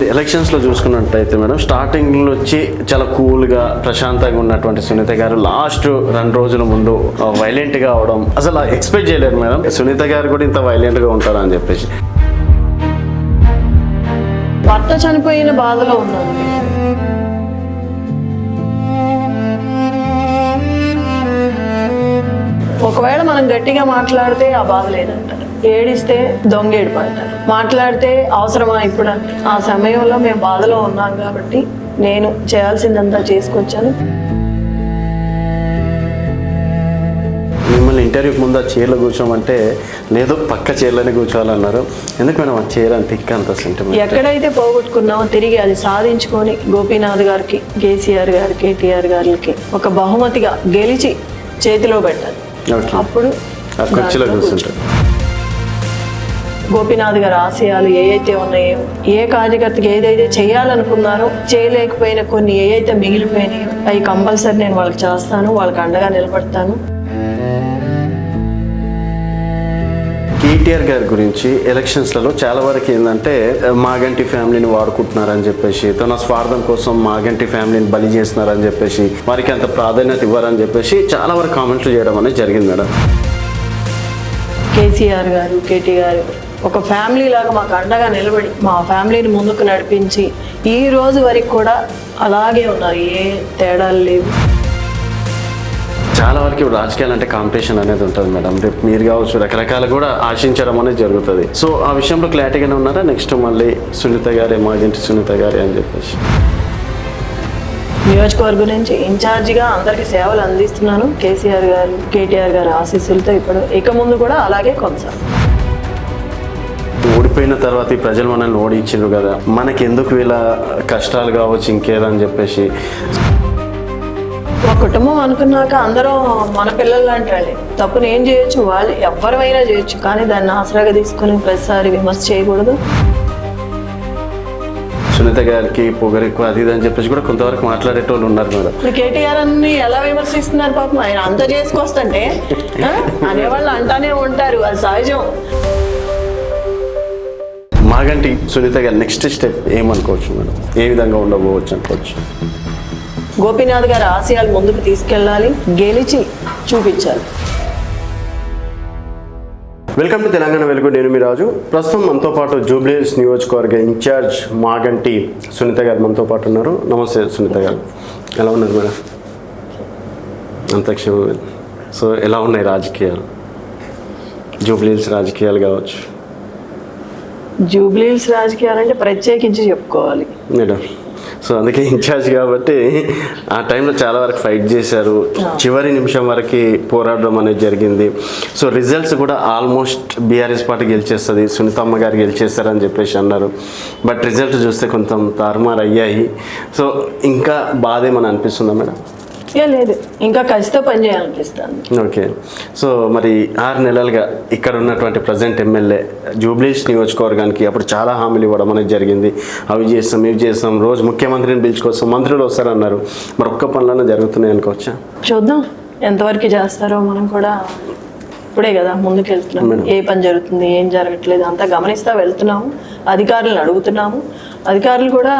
ఎలక్షన్స్లో చూసుకున్నట్టయితే మేడం స్టార్టింగ్లో వచ్చి చాలా కూల్గా ప్రశాంతంగా ఉన్నటువంటి సునీత గారు లాస్ట్ 2 రోజుల ముందు వైలెంట్గా అవడం అసలు ఎక్స్పెక్ట్ చేయలేదు మేడం. సునీత గారు కూడా ఇంత వైలెంట్గా ఉంటారని చెప్పేసి. భర్త చనిపోయిన బాధలో ఉన్నాను. ఒకవేళ మనం గట్టిగా మాట్లాడితే ఆ బాధ లేదంటారు, ఏడిస్తే దొంగ ఏడిపడతారు, మాట్లాడితే అవసరమా ఇప్పుడు అంటే ఆ సమయంలో మేము బాధలో ఉన్నాం కాబట్టి నేను చేయాల్సిందంతా చేసుకొచ్చాను. మిమ్మల్ని ఇంటర్వ్యూకి ముందు ఆ చైర్లో కూర్చోమంటే లేదు పక్క చైర్లోనే కూర్చోవాలన్నారు. ఎందుకు మేడం ఆ చైర్ అంత అంత సెంటిమెంట్? ఎక్కడైతే పోగొట్టుకున్నామో తిరిగి అది సాధించుకొని గోపీనాథ్ గారికి, కేసీఆర్ గారికి, కేటీఆర్ గారికి ఒక బహుమతిగా గెలిచి చేతిలో పెట్టాలి. అప్పుడు కుర్చీలో కూర్చుంటారు. గోపీనాథ్ గారి ఆశయాలు ఏవైతే ఉన్నాయో, ఏ కార్యకర్తకి ఏదైతే చేయాలనుకున్నారో చేయలేకపోయిన కొన్ని ఏవైతే మిగిలిపోయినాయో అవి కంపల్సరీ నేను వాళ్ళకి చేస్తాను, వాళ్ళకి అండగా నిలబడతాను. కేటీఆర్ గారి గురించి ఎలక్షన్స్లలో చాలా వరకు ఏంటంటే మాగంటి ఫ్యామిలీని వాడుకుంటున్నారని చెప్పేసి, తన స్వార్థం కోసం మాగంటి ఫ్యామిలీని బలి చేస్తున్నారని చెప్పేసి, వారికి అంత ప్రాధాన్యత ఇవ్వారని చెప్పేసి చాలా వరకు కామెంట్లు చేయడం అనేది జరిగింది మేడం. కేసీఆర్ గారు, కేటీఆర్ ఒక ఫ్యామిలీ లాగా మాకు అండగా నిలబడి మా ఫ్యామిలీని ముందుకు నడిపించి ఈ రోజు వరకు కూడా అలాగే ఉన్నారు, ఏ తేడాలు లేవు. చాలా వరకు రాజకీయాలు అంటే కాంపిటీషన్ అనేది ఉంటుంది మేడం. రేపు మీరు కావచ్చు రకరకాలు కూడా ఆశించడం అనేది జరుగుతుంది. సో ఆ విషయంలో క్లారిటీగానే ఉన్నారా? నెక్స్ట్ మళ్ళీ సునీత గారే మాగంటి సునీత గారే అని చెప్పేసి నియోజకవర్గం నుంచి ఇన్ఛార్జిగా అందరికీ సేవలు అందిస్తున్నాను. కేసీఆర్ గారు, కేటీఆర్ గారు ఆశీస్సులతో ఇప్పుడు ఇక ముందు కూడా అలాగే కొనసాగు. ఓడిపోయిన తర్వాత ఈ ప్రజలు మనల్ని ఓడించారు కదా, మనకి ఎందుకు ఇలా కష్టాలు కావచ్చు ఇంకేదని చెప్పేసి. ఒక కుటుంబం అనుకున్నాక అందరూ మన పిల్లలు లాంటి వాళ్ళే. తప్పును ఏం చేయొచ్చు, వాళ్ళు ఎవరైనా చేయొచ్చు, కానీ దాన్ని ఆసరాగా తీసుకుని ప్రతిసారి విమర్శ చేయకూడదు. సునీత గారికి పొగరెక్కువ అది ఇది అని చెప్పేసి కూడా కొంతవరకు మాట్లాడేటోళ్ళు ఉన్నారు మేడం. ఇప్పుడు కేటీఆర్ అన్ని ఎలా విమర్శిస్తున్నారు పాపం, ఆయన అంత చేసుకొస్తుంటే అనేవాళ్ళు అంటానే ఉంటారు, అది సహజం. మాగంటి సునీత గారు నెక్స్ట్ స్టెప్ ఏమనుకోవచ్చు మేడం? ఏ విధంగా ఉండబోవచ్చు అనుకోవచ్చు? గోపీనాథ్ గారి ఆశయాలు ముందుకు తీసుకెళ్ళాలి, గెలిచి చూపించాలి. వెల్కమ్ టు తెలంగాణ వెలుగు. నేను మీ రాజు. ప్రస్తుతం మనతో పాటు జూబ్లీహిల్స్ నియోజకవర్గ ఇన్ఛార్జ్ మాగంటి సునీత గారు మనతో పాటు ఉన్నారు. నమస్తే సునీత గారు, ఎలా ఉన్నారు మేడం? అంత క్షేమమే. సో ఎలా ఉన్నాయి రాజకీయాలు, జూబ్లీహిల్స్ రాజకీయాలు కావచ్చు? జూబ్లీహిల్స్ రాజకీయాలు అంటే ప్రత్యేకించి చెప్పుకోవాలి మేడం. సో అందుకే ఇన్ఛార్జ్ కాబట్టి ఆ టైంలో చాలా వరకు ఫైట్ చేశారు, చివరి నిమిషం వరకు పోరాడడం అనేది జరిగింది. సో రిజల్ట్స్ కూడా ఆల్మోస్ట్ బీఆర్ఎస్ పార్టీ గెలిచేస్తుంది, సునీతమ్మ గారు గెలిచేస్తారని చెప్పేసి అన్నారు. బట్ రిజల్ట్ చూస్తే కొంచెం తారుమారు అయ్యాయి. సో ఇంకా బాధ ఏమని అనిపిస్తుందా మేడం? లేదు, ఇంకా ఖచ్చితంగా పనిచేయాలనిపిస్తుంది. ఓకే. సో మరి 6 నెలలుగా ఇక్కడ ఉన్నటువంటి ప్రజెంట్ ఎమ్మెల్యే జూబ్లీహిల్స్ నియోజకవర్గానికి అప్పుడు చాలా హామీలు ఇవ్వడం అనేది జరిగింది. అవి చేస్తాం, ఇవి చేస్తాం, రోజు ముఖ్యమంత్రిని పిలుచుకొస్తాం, మంత్రులు వస్తారన్నారు. మరి ఒక్క పనులన్నా జరుగుతున్నాయి అనుకోవచ్చా? చూద్దాం ఎంతవరకు చేస్తారో. మనం కూడా ఇప్పుడే కదా ముందుకు వెళ్తున్నాం, ఏ పని జరుగుతుంది ఏం జరగట్లేదు అంతా గమనిస్తూ వెళ్తున్నాము. అధికారులను అడుగుతున్నాము. అధికారులు కూడా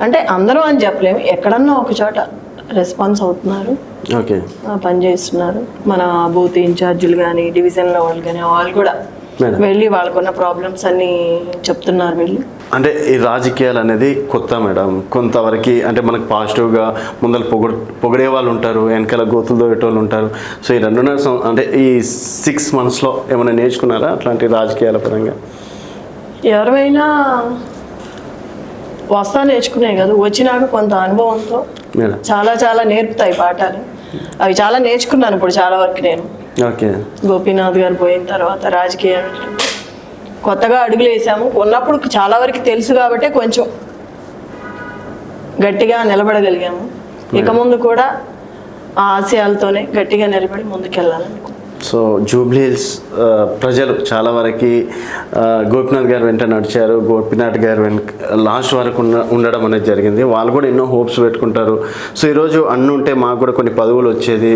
అంటే అందరూ అని చెప్పలేము, ఎక్కడన్నా ఒక చోట రెస్పాన్స్ అవుతున్నారు, ఓకే, పని చేస్తున్నారు. మన బూత్ ఇన్ఛార్జీలు కానీ, డివిజన్లో వాళ్ళు కానీ, వాళ్ళు కూడా వెళ్ళి వాళ్ళకున్న ప్రాబ్లమ్స్ అన్నీ చెప్తున్నారు వెళ్ళి. అంటే ఈ రాజకీయాలు అనేది కొత్త మేడం. కొంతవరకు అంటే మనకు పాజిటివ్గా ముందర పొగిడే వాళ్ళు ఉంటారు, వెనకాల గోతులు దోయేటోళ్ళు ఉంటారు. సో ఈ 2.5 అంటే ఈ 6 monthsలో ఏమైనా నేర్చుకున్నారా అట్లాంటి రాజకీయాల పరంగా? ఎవరైనా వస్తా నేర్చుకున్నాయి కదా, వచ్చినాక కొంత అనుభవంతో చాలా చాలా నేర్పుతాయి పాఠాలు. అవి చాలా నేర్చుకున్నాను ఇప్పుడు చాలా వరకు నేను. ఓకే. గోపీనాథ్ గారు పోయిన తర్వాత రాజకీయాలు కొత్తగా అడుగులు వేసాము. ఉన్నప్పుడు చాలా వరకు తెలుసు కాబట్టి కొంచెం గట్టిగా నిలబడగలిగాము. ఇక ముందు కూడా ఆ ఆశయాలతోనే గట్టిగా నిలబడి ముందుకెళ్ళాలనుకుంటున్నాను. సో జూబ్లీహిల్స్ ప్రజలు చాలా వరకు గోపీనాథ్ గారు వెంట నడిచారు, గోపీనాథ్ గారు వెనక లాస్ట్ వరకు ఉండడం అనేది జరిగింది. వాళ్ళు కూడా ఎన్నో హోప్స్ పెట్టుకుంటారు. సో ఈరోజు అన్నుంటే మాకు కూడా కొన్ని పదవులు వచ్చేది,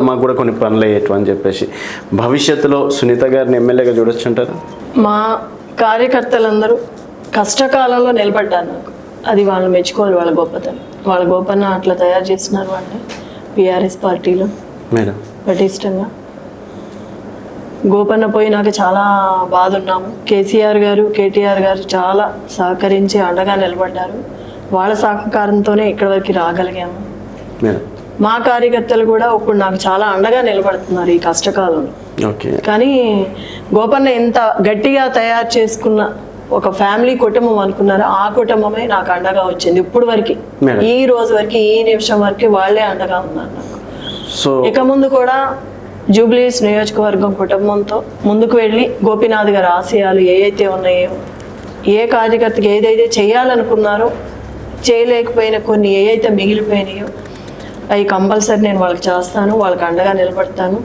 మాకు కూడా కొన్ని పనులు అయ్యేట్టు అని చెప్పేసి భవిష్యత్తులో సునీత గారిని ఎమ్మెల్యేగా చూడొచ్చు అంటారు? మా కార్యకర్తలందరూ కష్టకాలంలో నిలబడ్డాను నాకు. అది వాళ్ళు మెచ్చుకోవాలి, వాళ్ళ గొప్పతనం. వాళ్ళ గొప్పన అట్లా తయారు చేస్తున్నారు వాళ్ళని బీఆర్ఎస్ పార్టీలో మేడం. పటిష్టంగా. గోపన్న పోయినాక చాలా బాధ ఉన్నాము. కేసీఆర్ గారు, కేటీఆర్ గారు చాలా సహకరించి అండగా నిలబడ్డారు. వాళ్ళ సహకారంతోనే ఇక్కడి వరకు రాగలిగాము. మేడం. మా కార్యకర్తలు కూడా ఇప్పుడు నాకు చాలా అండగా నిలబడుతున్నారు ఈ కష్టకాలంలో. ఓకే. కానీ గోపన్న ఎంత గట్టిగా తయారు చేసుకున్న ఒక ఫ్యామిలీ కుటుంబం అనుకున్నారో ఆ కుటుంబమే నాకు అండగా వచ్చింది ఇప్పుడు వరకు. మేడం. ఈ రోజు వరకు, ఈ నిమిషం వరకు వాళ్ళే అండగా ఉన్నారు నాకు. సో ఇక ముందు కూడా జూబ్లీస్ నియోజకవర్గం కుటుంబంతో ముందుకు వెళ్ళి గోపీనాథ్ గారి ఆశయాలు ఏవైతే ఉన్నాయో, ఏ కార్యకర్తకి ఏదైతే చేయాలనుకున్నారో చేయలేకపోయిన కొన్ని ఏవైతే మిగిలిపోయినాయో అవి కంపల్సరీ నేను వాళ్ళకి చేస్తాను, వాళ్ళకి అండగా నిలబడతాను.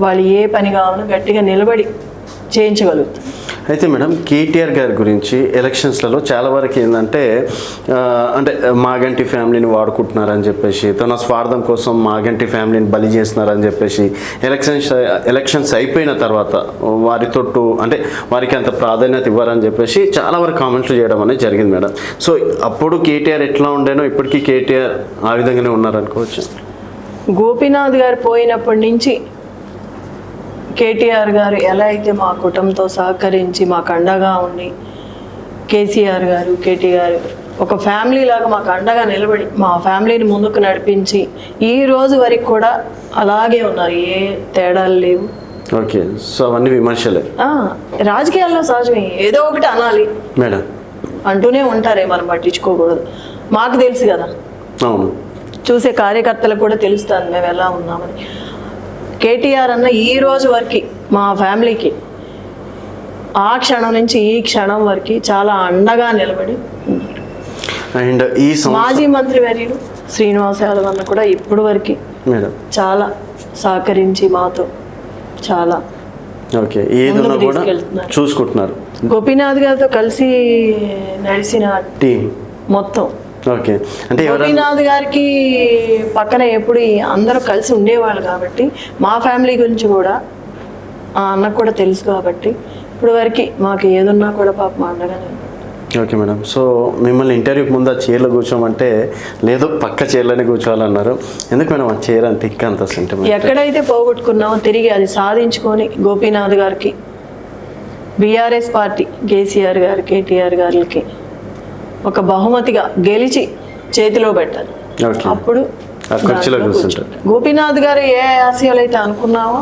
వాళ్ళు ఏ పని కావాలో గట్టిగా నిలబడి చేయించగలుగుతాను. అయితే మేడం, కేటీఆర్ గారి గురించి ఎలక్షన్స్లలో చాలా వరకు ఏంటంటే అంటే మాగంటి ఫ్యామిలీని వాడుకుంటున్నారని చెప్పేసి, తన స్వార్థం కోసం మాగంటి ఫ్యామిలీని బలి చేస్తున్నారని చెప్పేసి ఎలక్షన్స్ అయిపోయిన తర్వాత వారితో అంటే వారికి అంత ప్రాధాన్యత ఇవ్వరని చెప్పేసి చాలా వరకు కామెంట్లు చేయడం అనేది జరిగింది మేడం. సో అప్పుడు కేటీఆర్ ఎట్లా ఉండేనో ఇప్పటికీ కేటీఆర్ ఆ విధంగానే ఉన్నారనుకోవచ్చు. గోపీనాథ్ గారు పోయినప్పటి నుంచి కేటీఆర్ గారు ఎలా అయితే మా కుటుంబంతో సహకరించి మాకు అండగా ఉండి, కేసీఆర్ గారు, కేటీఆర్ ఒక ఫ్యామిలీ లాగా మాకు అండగా నిలబడి మా ఫ్యామిలీని ముందుకు నడిపించి ఈ రోజు వరకు కూడా అలాగే ఉన్నారు. ఏ తేడాలు లేవు. ఓకే. సో అవన్నీ విమర్శలే. రాజకీయాల్లో సహజమే, ఏదో ఒకటి అనాలి మేడం. అంటూనే ఉంటారే, మనం పట్టించుకోకూడదు. మాకు తెలుసు కదా, అవును, చూసే కార్యకర్తలకు కూడా తెలుస్తుంది మేము ఎలా ఉన్నామని. కేటీఆర్ అన్న ఈ రోజు వరకు మా ఫ్యామిలీకి ఆ క్షణం నుంచి ఈ క్షణం వరకు చాలా అండగా నిలబడి ఉన్నారు. అండ్ ఈ మాజీ మంత్రి వర్యులు శ్రీనివాస్ యాదవ్ అన్న కూడా ఇప్పుడు వరకు మేడం చాలా సహకరించి మాతో చాలా ఓకే ఏదన్నా కూడా చూసుకుంటున్నారు. గోపీనాథ్ గారితో కలిసి నడిచిన టీం మొత్తం. ఓకే. అంటే గోపీనాథ్ గారికి పక్కన ఎప్పుడు అందరూ కలిసి ఉండేవాళ్ళు కాబట్టి మా ఫ్యామిలీ గురించి కూడా ఆ అన్నకు కూడా తెలుసు కాబట్టి ఇప్పుడు వరకు మాకు ఏదున్నా కూడా పాపం అండగానే. Okay madam. సో మిమ్మల్ని ఇంటర్వ్యూకి ముందు ఆ చైర్లో కూర్చోమంటే లేదు పక్క చైర్లోనే కూర్చోవాలన్నారు. ఎందుకు మేడం ఆ చైర్ అంత అంత సెంటిమెంట్? ఎక్కడైతే పోగొట్టుకున్నామో తిరిగి అది సాధించుకొని గోపీనాథ్ గారికి, బీఆర్ఎస్ పార్టీ కేసీఆర్ గారు, కేటీఆర్ గారికి ఒక బహుమతిగా గెలిచి చేతిలో పెట్టాలి. అప్పుడు గోపీనాథ్ గారు ఏ ఆశయాలు అయితే అనుకున్నామో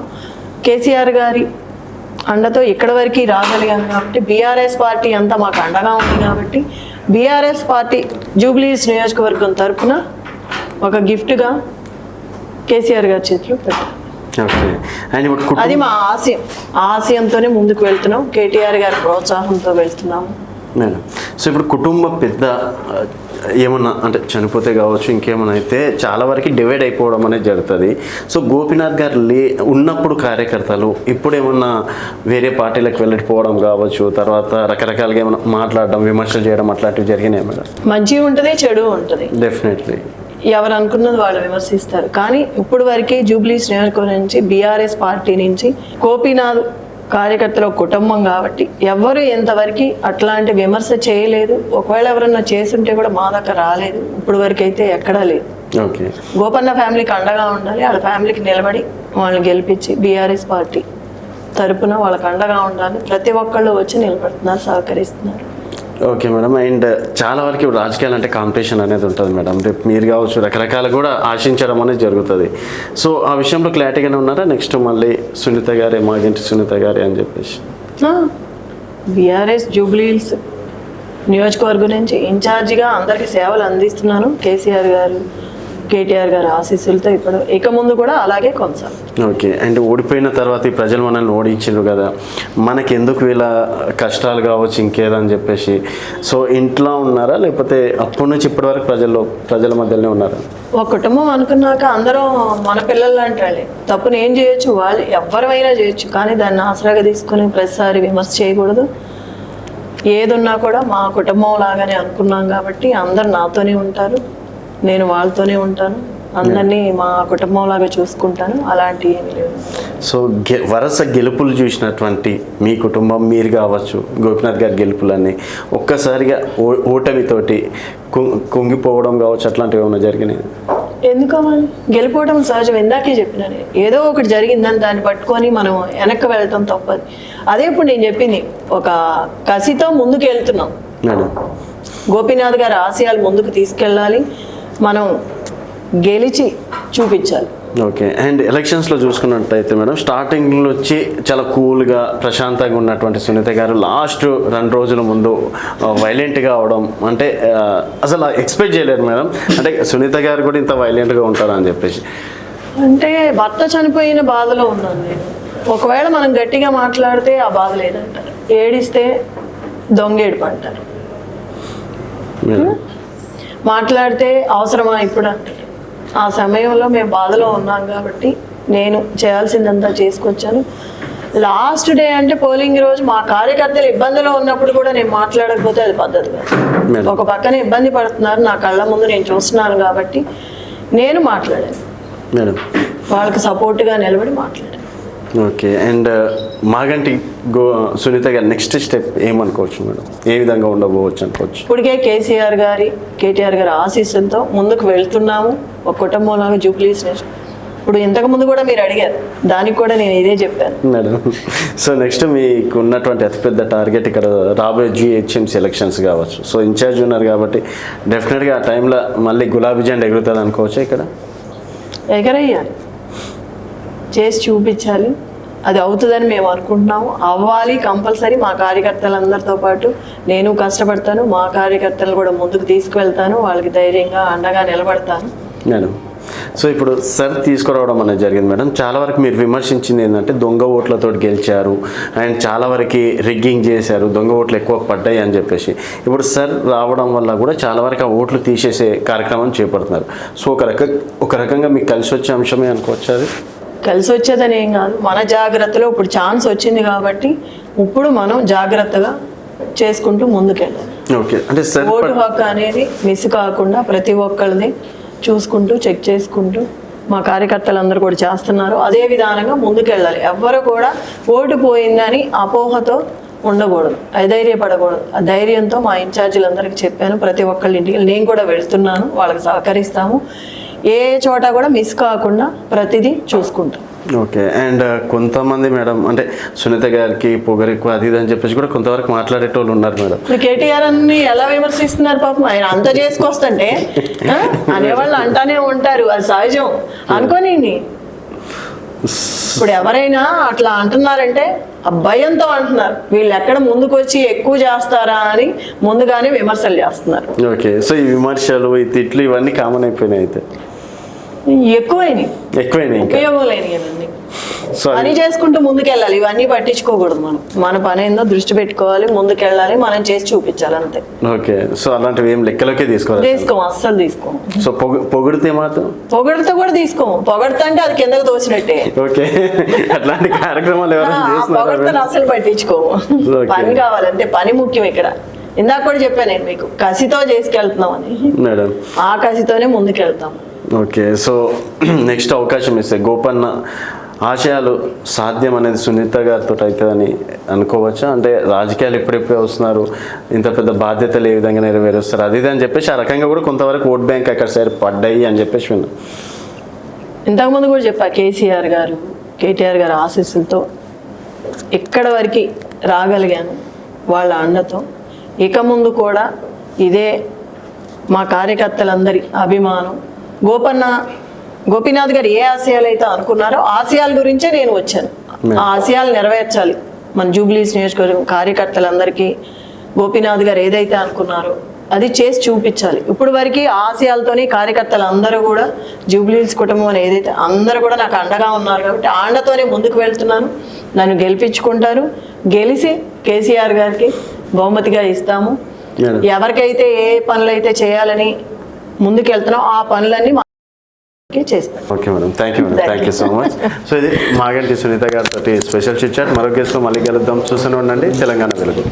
కేసీఆర్ గారి అండతో ఇక్కడ వరకు రాగలిగాను కాబట్టి, బీఆర్ఎస్ పార్టీ అంతా మాకు అండగా ఉంది కాబట్టి బీఆర్ఎస్ పార్టీ జూబ్లీస్ నియోజకవర్గం తరఫున ఒక గిఫ్ట్గా కేసీఆర్ గారి చేతిలో పెట్టాలి. అది మా ఆశయం. ఆ ఆశయంతోనే ముందుకు వెళ్తున్నాం. కేటీఆర్ గారి ప్రోత్సాహంతో వెళ్తున్నాము మేడం. సో ఇప్పుడు కుటుంబ పెద్ద ఏమన్నా అంటే చనిపోతే కావచ్చు ఇంకేమన్నా అయితే చాలా వరకు డివైడ్ అయిపోవడం అనేది జరుగుతుంది. సో గోపీనాథ్ గారు ఉన్నప్పుడు కార్యకర్తలు ఇప్పుడు ఏమన్నా వేరే పార్టీలకు వెళ్ళిపోవడం కావచ్చు, తర్వాత రకరకాలుగా ఏమన్నా మాట్లాడడం, విమర్శలు చేయడం అట్లాంటివి జరిగినాయి మేడం? మంచి ఉంటుంది, చెడు ఉంటుంది. డెఫినెట్లీ ఎవరు అనుకున్నది వాళ్ళు విమర్శిస్తారు. కానీ ఇప్పుడు వరకే జూబ్లీస్ నియోజకవర్గం నుంచి బీఆర్ఎస్ పార్టీ నుంచి గోపీనాథ్ కార్యకర్తల కుటుంబం కాబట్టి ఎవరు ఎంతవరకు అట్లాంటి విమర్శ చేయలేదు. ఒకవేళ ఎవరన్నా చేస్తుంటే కూడా మా దగ్గర రాలేదు. ఇప్పుడు వరకు అయితే ఎక్కడా లేదు. ఓకే. గోపన్న ఫ్యామిలీకి అండగా ఉండాలి, వాళ్ళ ఫ్యామిలీకి నిలబడి వాళ్ళని గెలిపించి బీఆర్ఎస్ పార్టీ తరపున వాళ్ళకి అండగా ఉండాలి. ప్రతి ఒక్కళ్ళు వచ్చి నిలబడుతున్నారు, సహకరిస్తున్నారు. Okay madam. అండ్ చాలా వరకు ఇప్పుడు రాజకీయాలు అంటే కాంపిటీషన్ అనేది ఉంటుంది మేడం. రేపు మీరు కావచ్చు రకరకాలు కూడా ఆశించడం అనేది జరుగుతుంది. సో ఆ విషయంలో క్లారిటీగానే ఉన్నారా? నెక్స్ట్ మళ్ళీ సునీత గారే, మాగంటి సునీత గారే అని చెప్పేసి బీఆర్ఎస్ జూబ్లీహిల్స్ నియోజకవర్గం నుంచి ఇన్ఛార్జిగా అందరికీ సేవలు అందిస్తున్నాను. కేసీఆర్ గారు, కేటీఆర్ గారు ఆశీస్సులతో ఇప్పుడు ఇక ముందు కూడా అలాగే కొనసాగుతుంది. ఓకే. అండ్ ఓడిపోయిన తర్వాత ఈ ప్రజలు మనల్ని ఓడించారు కదా, మనకి ఎందుకు వీళ్ళ కష్టాలు కావచ్చు ఇంకేదని చెప్పేసి సో ఇంట్లో ఉన్నారా, లేకపోతే అప్పటి నుంచి ఇప్పటి వరకు ప్రజల మధ్యలోనే ఉన్నారా? ఒక కుటుంబం అనుకున్నాక అందరూ మన పిల్లలు అంటారు. తప్పును ఏం చేయొచ్చు, వాళ్ళు ఎవరైనా చేయొచ్చు. కానీ దాన్ని ఆసరాగా తీసుకుని ప్రతిసారి విమర్శ చేయకూడదు. ఏదున్నా కూడా మా కుటుంబం లాగానే అనుకున్నాం కాబట్టి అందరు నాతోనే ఉంటారు, నేను వాళ్ళతోనే ఉంటాను. అందరినీ మా కుటుంబంలాగా చూసుకుంటాను, అలాంటి ఏమీ లేదు. సో వరుస గెలుపులు చూసినటువంటి మీ కుటుంబం, మీరు కావచ్చు, గోపినాథ్ గారి గెలుపులన్నీ ఒక్కసారిగా ఓటమితోటి కుంగిపోవడం కావచ్చు, అట్లాంటివి ఏమైనా జరిగినాయి? ఎందుకవ్వాలి? గెలిపోవడం సహజం. ఇందాకే చెప్పిన నేను, ఏదో ఒకటి జరిగిందని దాన్ని పట్టుకొని మనం వెనక్కి వెళ్తాం తప్పదు. అదే ఇప్పుడు నేను చెప్పింది, ఒక కసితో ముందుకు వెళ్తున్నాం. మేడం, గోపీనాథ్ గారి ఆశయాలు ముందుకు తీసుకెళ్ళాలి, మనం గెలిచి చూపించాలి. ఓకే. అండ్ ఎలక్షన్స్లో చూసుకున్నట్టయితే మేడం, స్టార్టింగ్లో వచ్చి చాలా కూల్గా ప్రశాంతంగా ఉన్నటువంటి సునీత గారు లాస్ట్ 2 రోజుల ముందు వైలెంట్గా అవడం, అంటే అసలు ఎక్స్పెక్ట్ చేయలేరు మేడం. అంటే సునీత గారు కూడా ఇంత వైలెంట్గా ఉంటారా అని చెప్పేసి. అంటే భర్త చనిపోయిన బాధలో ఉన్నాను నేను. ఒకవేళ మనం గట్టిగా మాట్లాడితే ఆ బాధ లేదంటారు, ఏడిస్తే దొంగేడుపు అంటారు, మాట్లాడితే అవసరమా ఇప్పుడు అంటారు. ఆ సమయంలో మేము బాధలో ఉన్నాం కాబట్టి నేను చేయాల్సిందంతా చేసుకొచ్చాను. లాస్ట్ డే అంటే పోలింగ్ రోజు మా కార్యకర్తలు ఇబ్బందిలో ఉన్నప్పుడు కూడా నేను మాట్లాడకపోతే అది పద్ధతి కాదు. ఒక పక్కన ఇబ్బంది పడుతున్నారు, నా కళ్ళ ముందు నేను చూస్తున్నాను కాబట్టి నేను మాట్లాడాను, వాళ్ళకి సపోర్ట్గా నిలబడి మాట్లాడాను. ఓకే. అండ్ మాగంటి సునీత గారు నెక్స్ట్ స్టెప్ ఏమనుకోవచ్చు మేడం? ఏ విధంగా ఉండబోవచ్చు అనుకోవచ్చు? ఇప్పటికే కేసీఆర్ గారి, కేటీఆర్ గారి ఆశీస్సులతో ముందుకు వెళ్తున్నాము. ఒక కుటుంబంలాగా జూబ్లీస్. ఇప్పుడు ఇంతకుముందు కూడా మీరు అడిగారు, దానికి కూడా నేను ఇదే చెప్పాను మేడం. సో నెక్స్ట్ మీకు ఉన్నటువంటి అతిపెద్ద టార్గెట్ ఇక్కడ రాబోయే జిహెచ్ఎంసీ ఎలక్షన్స్ కావచ్చు. సో ఇన్ఛార్జ్ ఉన్నారు కాబట్టి డెఫినెట్గా ఆ టైంలో మళ్ళీ గులాబీ జెండా ఎగురుతుంది అనుకోవచ్చు. ఇక్కడ ఎగరయ్యాలి, చేసి చూపించాలి. అది అవుతుందని మేము అనుకుంటున్నాము, అవ్వాలి కంపల్సరీ. మా కార్యకర్తలందరితో పాటు నేను కష్టపడతాను, మా కార్యకర్తలు కూడా ముందుకు తీసుకువెళ్తాను, వాళ్ళకి ధైర్యంగా అండగా నిలబడతాను మేడం. సో ఇప్పుడు సార్ తీసుకురావడం అనేది జరిగింది మేడం. చాలా వరకు మీరు విమర్శించింది ఏంటంటే దొంగ ఓట్లతో గెలిచారు అండ్ చాలా వరకు రిగ్గింగ్ చేశారు, దొంగ ఓట్లు ఎక్కువ పడ్డాయి అని చెప్పేసి. ఇప్పుడు సార్ రావడం వల్ల కూడా చాలా వరకు ఆ ఓట్లు తీసేసే కార్యక్రమం చేపడుతున్నారు. సో ఒక రకంగా మీకు కలిసి వచ్చే అంశమే అనుకోవచ్చు. అది కలిసి వచ్చేదని ఏం కాదు, మన జాగ్రత్తలో ఇప్పుడు ఛాన్స్ వచ్చింది కాబట్టి ఇప్పుడు మనం జాగ్రత్తగా చేసుకుంటూ ముందుకెళ్ళాలి. ఓకే. అంటే సార్ ఓటు హక్కు అనేది మిస్ కాకుండా ప్రతి ఒక్కరిని చూసుకుంటూ చెక్ చేసుకుంటూ మా కార్యకర్తలందరూ కూడా చేస్తున్నారు. అదే విధానంగా ముందుకెళ్ళాలి. ఎవ్వరు కూడా ఓటు పోయిందని అపోహతో ఉండకూడదు, అధైర్యపడకూడదు. ఆ ధైర్యంతో మా ఇన్ఛార్జీలందరికీ చెప్పాను, ప్రతి ఒక్కళ్ళ ఇంటికి నేను కూడా వెళ్తున్నాను, వాళ్ళకి సహకరిస్తాము. ఏ చోట కూడా మిస్ కాకుండా ప్రతిదీ చూసుకుంటాం. ఓకే. అండ్ కొంతమంది మేడం అంటే సునీత గారికి పొగరెక్కువ అది ఇది అని చెప్పేసి కూడా కొంతవరకు మాట్లాడేటోళ్ళు ఉన్నారు మేడం. కేటీఆర్ అని ఎలా విమర్శిస్తున్నారు పాపం, ఆయన అంత చేసుకొస్తుంటే అనేవాళ్ళు అంటానే ఉంటారు, అది సహజం అనుకోనండి. ఇప్పుడు ఎవరైనా అట్లా అంటున్నారంటే భయంతో అంటున్నారు, వీళ్ళు ఎక్కడ ముందుకు వచ్చి ఎక్కువ చేస్తారా అని ముందుగానే విమర్శలు చేస్తున్నారు. ఓకే. సో ఈ విమర్శలు, ఈ తిట్లు ఇవన్నీ కామన్ అయిపోయినాయి, అయితే ఎక్కువైనాయి, ఉపయోగం లేని ఇవన్నీ. పని చేసుకుంటూ ముందుకెళ్ళాలి, ఇవన్నీ పట్టించుకోకూడదు. మన పని ఏందో దృష్టి పెట్టుకోవాలి, ముందుకెళ్ళాలి, మనం చేసి చూపించాలి అంతే. ఓకే. సో అలాంటివి ఏం లెక్కలోకే తీసుకోము, అస్సలు తీసుకోము. సో పొగిడితే మాత్రం పొగడితే కూడా తీసుకోము. పొగడతా అంటే అది కిందకు తోసినట్టే. ఓకే. అట్లాంటి కార్యక్రమాలు పొగడతాను అస్సలు పట్టించుకోము. పని కావాలంటే పని ముఖ్యం. ఇక్కడ ఇందాక కూడా చెప్పాను నేను మీకు, కసితో చేసుకెళ్తున్నాం అని మేడం, ఆ కసితోనే ముందుకెళ్తాం. ఓకే. సో నెక్స్ట్ అవకాశం ఇస్తే గోపన్న ఆశయాలు సాధ్యం అనేది సునీత గారితో అవుతుందని అనుకోవచ్చా? అంటే రాజకీయాలు ఎప్పుడెప్పుడే వస్తున్నారు, ఇంత పెద్ద బాధ్యతలు ఏ విధంగా నెరవేరుస్తారు అది ఇది అని చెప్పేసి ఆ రకంగా కూడా కొంతవరకు ఓట్ బ్యాంక్ అక్కడ సైడ్ పడ్డాయి అని చెప్పేసి విన్నాం. ఇంతకుముందు కూడా చెప్పా, కేసీఆర్ గారు, కేటీఆర్ గారు ఆశీస్సులతో ఇక్కడ వరకు రాగలిగాను వాళ్ళ అండతో. ఇక ముందు కూడా ఇదే మా కార్యకర్తలందరి అభిమానం. గోపీనాథ్ గారు ఏ ఆశయాలు అయితే అనుకున్నారో ఆశయాల గురించే నేను వచ్చాను. ఆ ఆశయాలు నెరవేర్చాలి మన జూబ్లీస్ నియోజకవర్గం కార్యకర్తలందరికీ. గోపీనాథ్ గారు ఏదైతే అనుకున్నారో అది చేసి చూపించాలి. ఇప్పుడు వరకు ఆశయాలతోనే కార్యకర్తలు అందరూ కూడా జూబ్లీస్ కుటుంబం అని ఏదైతే అందరూ కూడా నాకు అండగా ఉన్నారు కాబట్టి ఆ అండతోనే ముందుకు వెళ్తున్నాను. నన్ను గెలిపించుకుంటారు, గెలిచి కేసీఆర్ గారికి బహుమతిగా ఇస్తాము. ఎవరికైతే ఏ పనులు అయితే చేయాలని ముందుకు వెళ్తున్నాం ఆ పనులన్నీ చేస్తాం. Okay madam, thank you so much. So ఇది మాగంటి సునీత గారితో స్పెషల్ చిట్ చాట్. మరో గెస్ట్తో మళ్ళీ కలుద్దాం. చూస్తూనే ఉండండి తెలంగాణ వెలుగు.